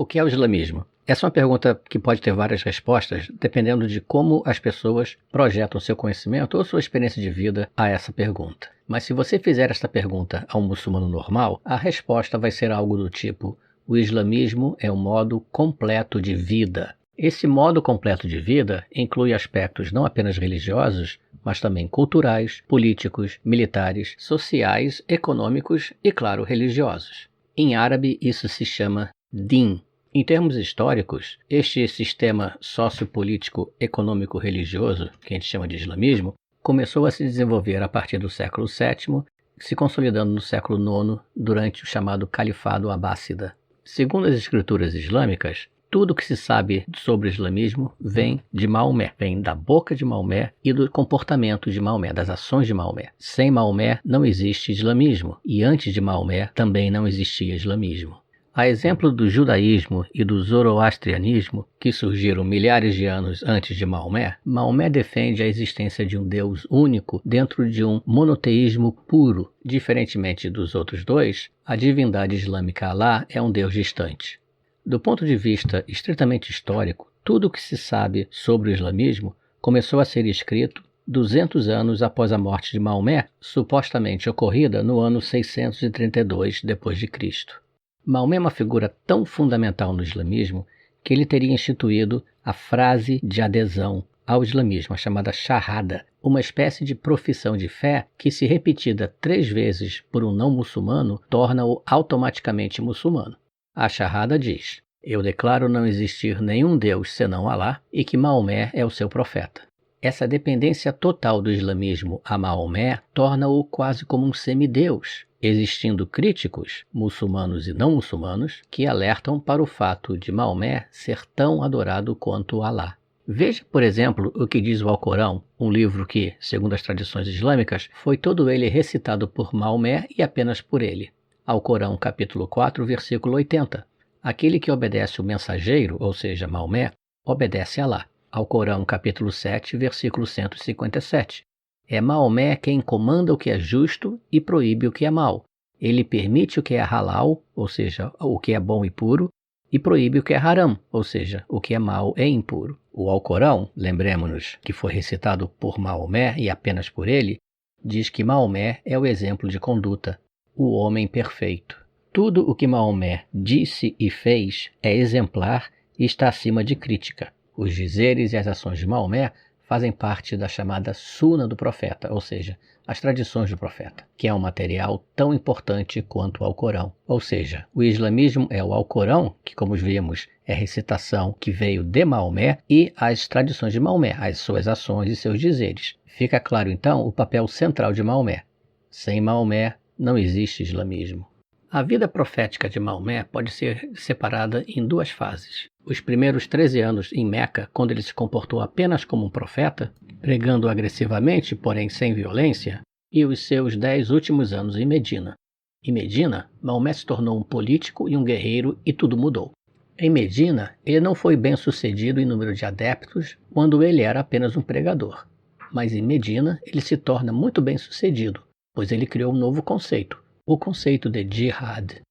que é o islamismo? Essa é uma pergunta que pode ter várias respostas, dependendo de como as pessoas projetam seu conhecimento ou sua experiência de vida a essa pergunta. Mas se você fizer esta pergunta a um muçulmano normal, a resposta vai ser algo do tipo: o islamismo é um modo completo de vida. Esse modo completo de vida inclui aspectos não apenas religiosos, mas também culturais, políticos, militares, sociais, econômicos e, claro, religiosos. Em árabe, isso se chama din. Em termos históricos, este sistema sociopolítico econômico-religioso, que a gente chama de islamismo, começou a se desenvolver a partir do século VII, se consolidando no século IX durante o chamado Califado Abássida. Segundo as escrituras islâmicas, tudo o que se sabe sobre o islamismo vem de Maomé, vem da boca de Maomé e do comportamento de Maomé, das ações de Maomé. Sem Maomé não existe islamismo, e antes de Maomé também não existia islamismo. A exemplo do judaísmo e do zoroastrianismo, que surgiram milhares de anos antes de Maomé, Maomé defende a existência de um Deus único dentro de um monoteísmo puro. Diferentemente dos outros dois, a divindade islâmica Alá é um Deus distante. Do ponto de vista estritamente histórico, tudo o que se sabe sobre o islamismo começou a ser escrito 200 anos após a morte de Maomé, supostamente ocorrida no ano 632 d.C. Maomé é uma figura tão fundamental no islamismo que ele teria instituído a frase de adesão ao islamismo, a chamada shahada, uma espécie de profissão de fé que, se repetida 3 vezes por um não muçulmano, torna-o automaticamente muçulmano. A shahada diz: eu declaro não existir nenhum Deus senão Alá e que Maomé é o seu profeta. Essa dependência total do islamismo a Maomé torna-o quase como um semideus, existindo críticos, muçulmanos e não muçulmanos, que alertam para o fato de Maomé ser tão adorado quanto Alá. Veja, por exemplo, o que diz o Alcorão, um livro que, segundo as tradições islâmicas, foi todo ele recitado por Maomé e apenas por ele. Alcorão, capítulo 4, versículo 80. Aquele que obedece o mensageiro, ou seja, Maomé, obedece a Alá. Alcorão, capítulo 7, versículo 157. É Maomé quem comanda o que é justo e proíbe o que é mal. Ele permite o que é halal, ou seja, o que é bom e puro, e proíbe o que é haram, ou seja, o que é mal e impuro. O Alcorão, lembremos-nos que foi recitado por Maomé e apenas por ele, diz que Maomé é o exemplo de conduta, o homem perfeito. Tudo o que Maomé disse e fez é exemplar e está acima de crítica. Os dizeres e as ações de Maomé fazem parte da chamada Suna do Profeta, ou seja, as tradições do Profeta, que é um material tão importante quanto o Alcorão. Ou seja, o islamismo é o Alcorão, que, como vimos, é recitação que veio de Maomé, e as tradições de Maomé, as suas ações e seus dizeres. Fica claro, então, o papel central de Maomé. Sem Maomé, não existe islamismo. A vida profética de Maomé pode ser separada em 2 fases. Os primeiros 13 anos em Meca, quando ele se comportou apenas como um profeta, pregando agressivamente, porém sem violência, e os seus 10 últimos anos em Medina. Em Medina, Maomé se tornou um político e um guerreiro e tudo mudou. Em Medina, ele não foi bem sucedido em número de adeptos quando ele era apenas um pregador. Mas em Medina, ele se torna muito bem sucedido, pois ele criou um novo conceito, o conceito de jihad.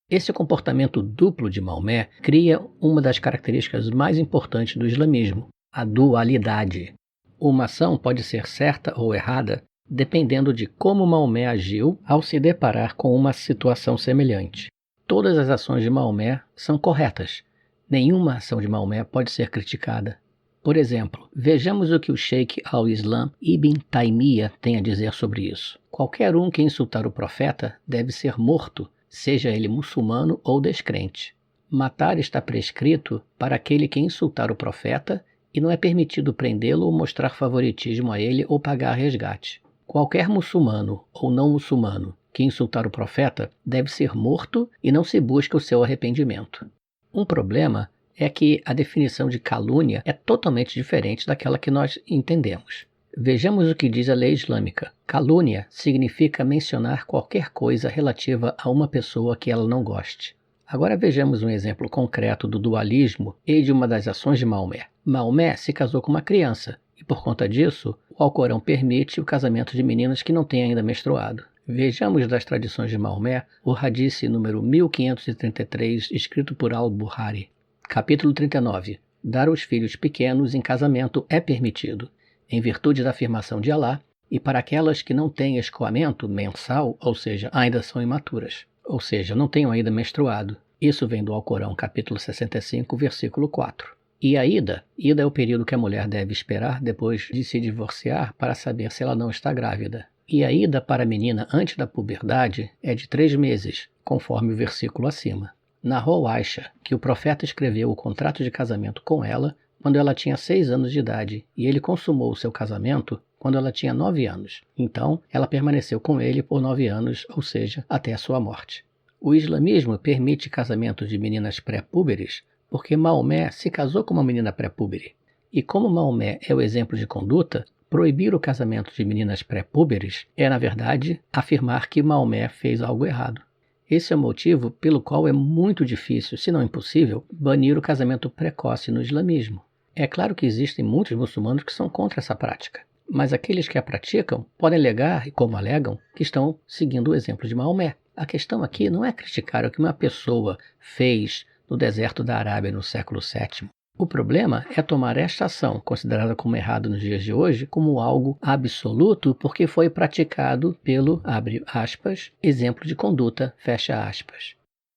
Esse comportamento duplo de Maomé cria uma das características mais importantes do islamismo, a dualidade. Uma ação pode ser certa ou errada dependendo de como Maomé agiu ao se deparar com uma situação semelhante. Todas as ações de Maomé são corretas. Nenhuma ação de Maomé pode ser criticada. Por exemplo, vejamos o que o Sheikh al-Islam Ibn Taymiyyah tem a dizer sobre isso. Qualquer um que insultar o profeta deve ser morto, seja ele muçulmano ou descrente. Matar está prescrito para aquele que insultar o profeta e não é permitido prendê-lo ou mostrar favoritismo a ele ou pagar resgate. Qualquer muçulmano ou não muçulmano que insultar o profeta deve ser morto e não se busca o seu arrependimento. Um problema é que a definição de calúnia é totalmente diferente daquela que nós entendemos. Vejamos o que diz a lei islâmica. Calúnia significa mencionar qualquer coisa relativa a uma pessoa que ela não goste. Agora vejamos um exemplo concreto do dualismo e de uma das ações de Maomé. Maomé se casou com uma criança e, por conta disso, o Alcorão permite o casamento de meninas que não têm ainda menstruado. Vejamos das tradições de Maomé o Hadith número 1533, escrito por Al-Bukhari. Capítulo 39. Dar os filhos pequenos em casamento é permitido, em virtude da afirmação de Alá, e para aquelas que não têm escoamento mensal, ou seja, ainda são imaturas, ou seja, não tenham ainda menstruado. Isso vem do Alcorão, capítulo 65, versículo 4. E a ida é o período que a mulher deve esperar depois de se divorciar para saber se ela não está grávida. E a ida para a menina antes da puberdade é de 3 meses, conforme o versículo acima. Narrou Aisha que o profeta escreveu o contrato de casamento com ela quando ela tinha 6 anos de idade, e ele consumou o seu casamento quando ela tinha 9 anos. Então, ela permaneceu com ele por 9 anos, ou seja, até a sua morte. O islamismo permite casamentos de meninas pré-púberes porque Maomé se casou com uma menina pré-púbere. E como Maomé é o exemplo de conduta, proibir o casamento de meninas pré-púberes é, na verdade, afirmar que Maomé fez algo errado. Esse é o motivo pelo qual é muito difícil, se não impossível, banir o casamento precoce no islamismo. É claro que existem muitos muçulmanos que são contra essa prática, mas aqueles que a praticam podem alegar, e como alegam, que estão seguindo o exemplo de Maomé. A questão aqui não é criticar o que uma pessoa fez no deserto da Arábia no século VII. O problema é tomar esta ação, considerada como errada nos dias de hoje, como algo absoluto porque foi praticado pelo, abre aspas, exemplo de conduta, fecha aspas.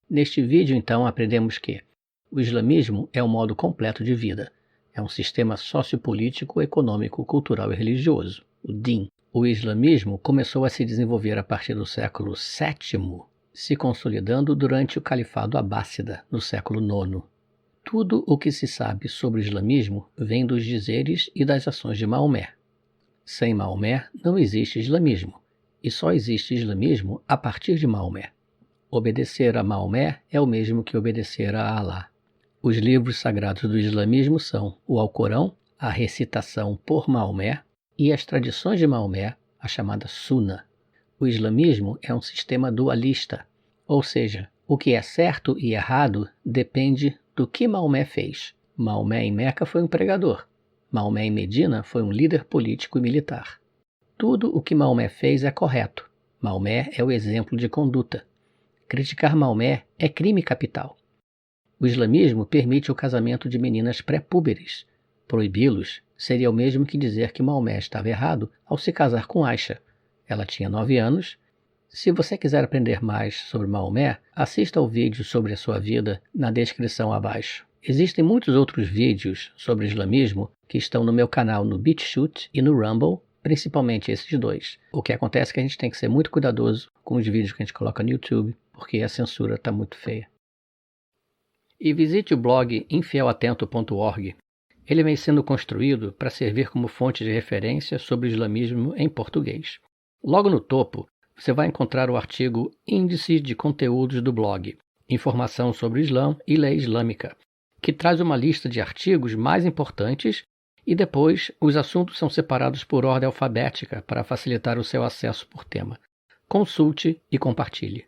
Neste vídeo, então, aprendemos que o islamismo é um modo completo de vida. É um sistema sociopolítico, econômico, cultural e religioso, o Din. O islamismo começou a se desenvolver a partir do século VII, se consolidando durante o Califado Abássida, no século IX. Tudo o que se sabe sobre o islamismo vem dos dizeres e das ações de Maomé. Sem Maomé não existe islamismo, e só existe islamismo a partir de Maomé. Obedecer a Maomé é o mesmo que obedecer a Alá. Os livros sagrados do islamismo são o Alcorão, a recitação por Maomé, e as tradições de Maomé, a chamada Sunna. O islamismo é um sistema dualista, ou seja, o que é certo e errado depende do que Maomé fez. Maomé em Meca foi um pregador. Maomé em Medina foi um líder político e militar. Tudo o que Maomé fez é correto. Maomé é o exemplo de conduta. Criticar Maomé é crime capital. O islamismo permite o casamento de meninas pré-púberes. Proibi-los seria o mesmo que dizer que Maomé estava errado ao se casar com Aisha. Ela tinha 9 anos. Se você quiser aprender mais sobre Maomé, assista ao vídeo sobre a sua vida na descrição abaixo. Existem muitos outros vídeos sobre islamismo que estão no meu canal no BitChute e no Rumble, principalmente esses dois. O que acontece é que a gente tem que ser muito cuidadoso com os vídeos que a gente coloca no YouTube, porque a censura está muito feia. E visite o blog infielatento.org. Ele vem sendo construído para servir como fonte de referência sobre o islamismo em português. Logo no topo, você vai encontrar o artigo Índice de Conteúdos do blog, Informação sobre o Islã e Lei Islâmica, que traz uma lista de artigos mais importantes e depois os assuntos são separados por ordem alfabética para facilitar o seu acesso por tema. Consulte e compartilhe.